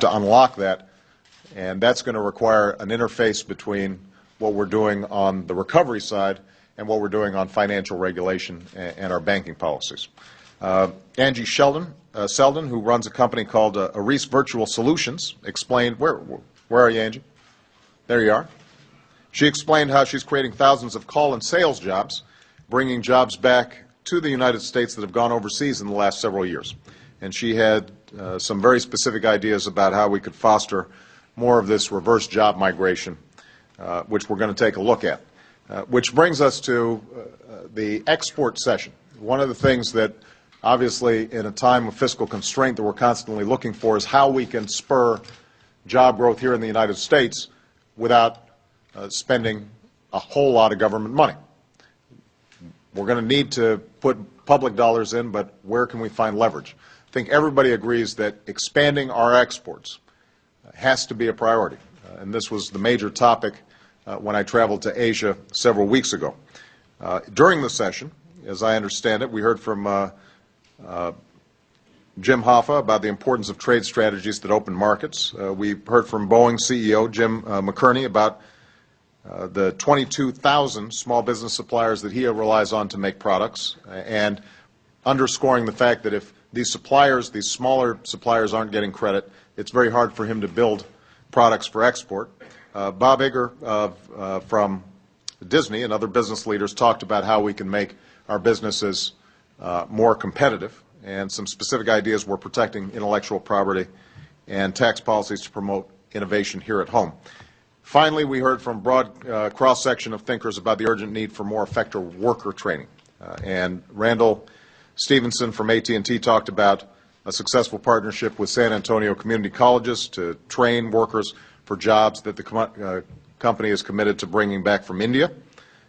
to unlock that, and that's going to require an interface between what we're doing on the recovery side and what we're doing on financial regulation and our banking policies. Angie Selden, who runs a company called Aris Virtual Solutions, explained, where are you, Angie? There you are. She explained how she's creating thousands of call and sales jobs, bringing jobs back to the United States that have gone overseas in the last several years. And she had some very specific ideas about how we could foster more of this reverse job migration, which we're going to take a look at. Which brings us to the export session. One of the things that obviously in a time of fiscal constraint that we're constantly looking for is how we can spur job growth here in the United States without spending a whole lot of government money. We're going to need to put public dollars in, but where can we find leverage? I think everybody agrees that expanding our exports has to be a priority, and this was the major topic when I traveled to Asia several weeks ago. During the session, as I understand it, we heard from Jim Hoffa about the importance of trade strategies that open markets. We heard from Boeing CEO Jim McCurney about the 22,000 small business suppliers that he relies on to make products, and underscoring the fact that if these suppliers, these smaller suppliers, aren't getting credit, it's very hard for him to build products for export. Bob Iger from Disney and other business leaders talked about how we can make our businesses more competitive, and some specific ideas were protecting intellectual property and tax policies to promote innovation here at home. Finally, we heard from a broad cross-section of thinkers about the urgent need for more effective worker training. And Randall Stevenson from AT&T talked about a successful partnership with San Antonio Community Colleges to train workers for jobs that the company is committed to bringing back from India.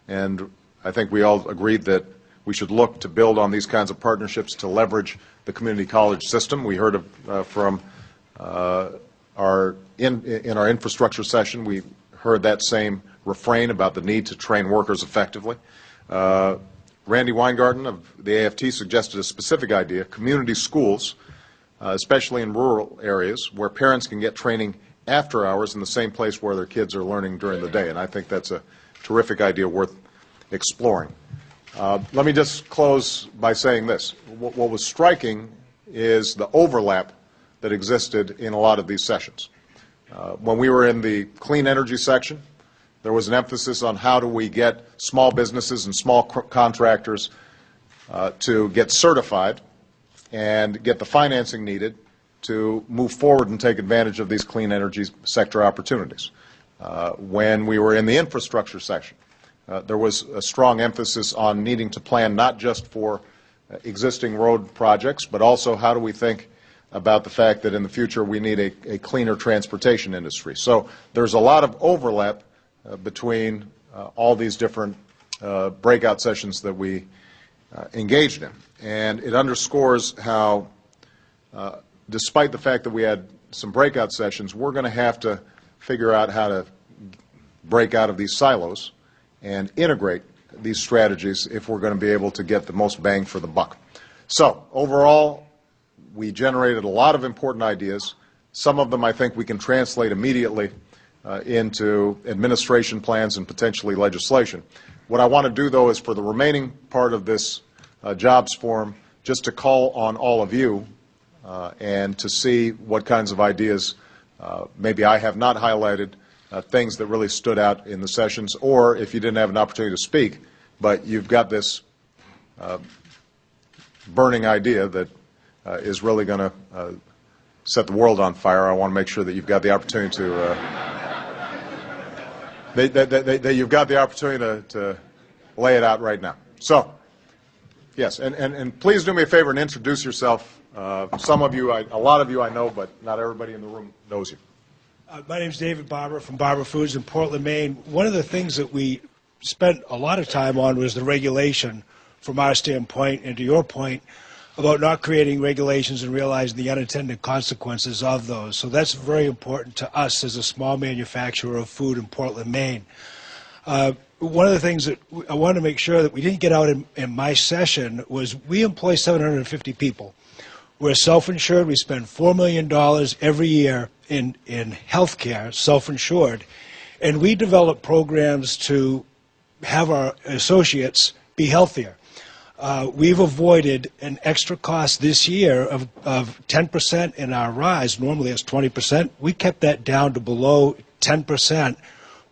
And I think we all agreed that we should look to build on these kinds of partnerships to leverage the community college system. We heard from in our infrastructure session, we heard that same refrain about the need to train workers effectively. Randy Weingarten of the AFT suggested a specific idea: community schools, especially in rural areas, where parents can get training after hours in the same place where their kids are learning during the day. And I think that's a terrific idea worth exploring. Let me just close by saying this. What was striking is the overlap that existed in a lot of these sessions. When we were in the clean energy section, there was an emphasis on how do we get small businesses and small contractors to get certified and get the financing needed to move forward and take advantage of these clean energy sector opportunities. When we were in the infrastructure section, there was a strong emphasis on needing to plan not just for existing road projects, but also how do we think about the fact that in the future we need a cleaner transportation industry. So there's a lot of overlap between all these different breakout sessions that we engaged in. And it underscores how, despite the fact that we had some breakout sessions, we're going to have to figure out how to break out of these silos and integrate these strategies if we're going to be able to get the most bang for the buck. So overall, we generated a lot of important ideas. Some of them I think we can translate immediately into administration plans and potentially legislation. What I want to do, though, is for the remaining part of this jobs forum, just to call on all of you and to see what kinds of ideas maybe I have not highlighted, things that really stood out in the sessions, or if you didn't have an opportunity to speak, but you've got this burning idea that is really going to set the world on fire. I want to make sure that you've got the opportunity to that you've got the opportunity to lay it out right now. So, yes, and please do me a favor and introduce yourself. Some of you, a lot of you I know, but not everybody in the room knows you. My name is David Barber from Barber Foods in Portland, Maine. One of the things that we spent a lot of time on was the regulation from our standpoint, and to your point about not creating regulations and realizing the unintended consequences of those. So that's very important to us as a small manufacturer of food in Portland, Maine. One of the things that I wanted to make sure that we didn't get out in my session was we employ 750 people. We're self-insured. We spend $4 million every year in health care, self-insured. And we develop programs to have our associates be healthier. We've avoided an extra cost this year of 10% in our rise. Normally it's 20%. We kept that down to below 10%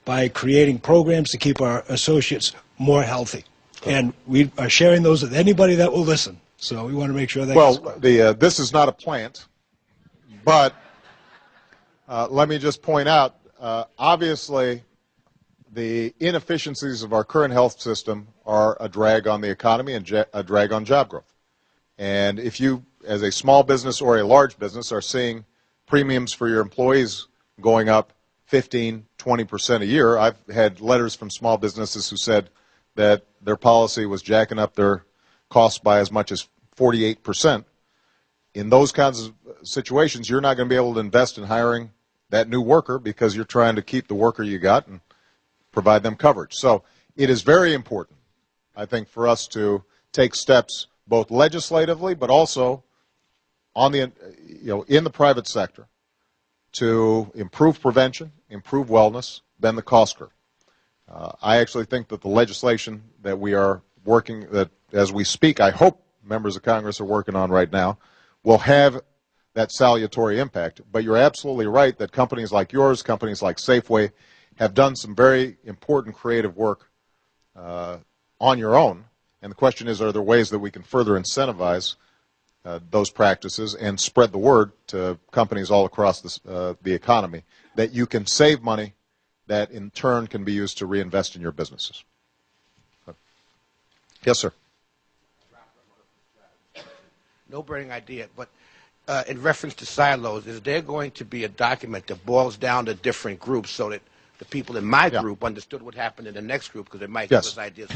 by creating programs to keep our associates more healthy. And we are sharing those with anybody that will listen. So we want to make sure that. Well, this is not a plant, but let me just point out, obviously, the inefficiencies of our current health system are a drag on the economy and a drag on job growth. And if you, as a small business or a large business, are seeing premiums for your employees going up 15, 20% a year, I've had letters from small businesses who said that their policy was jacking up their costs by as much as 48%. In those kinds of situations, you're not going to be able to invest in hiring that new worker because you're trying to keep the worker you got and provide them coverage. So it is very important, I think, for us to take steps both legislatively but also on the, in the private sector to improve prevention, improve wellness, bend the cost curve. I actually think that the legislation that we are working, that as we speak, I hope members of Congress are working on right now, will have that salutary impact. But you're absolutely right that companies like yours, companies like Safeway, have done some very important creative work on your own. And the question is, are there ways that we can further incentivize those practices and spread the word to companies all across the economy that you can save money that in turn can be used to reinvest in your businesses? Yes, sir. No burning idea, but in reference to silos, is there going to be a document that boils down to different groups so that the people in my group understood what happened in the next group, because it might give us ideas.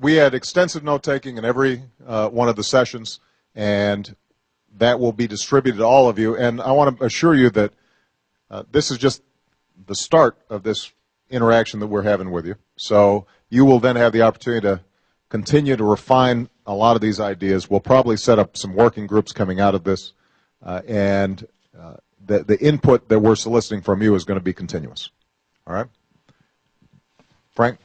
We had extensive note-taking in every one of the sessions, and that will be distributed to all of you. And I want to assure you that this is just the start of this interaction that we're having with you. So you will then have the opportunity to continue to refine a lot of these ideas. We'll probably set up some working groups coming out of this, and the input that we're soliciting from you is going to be continuous. All right? Frank?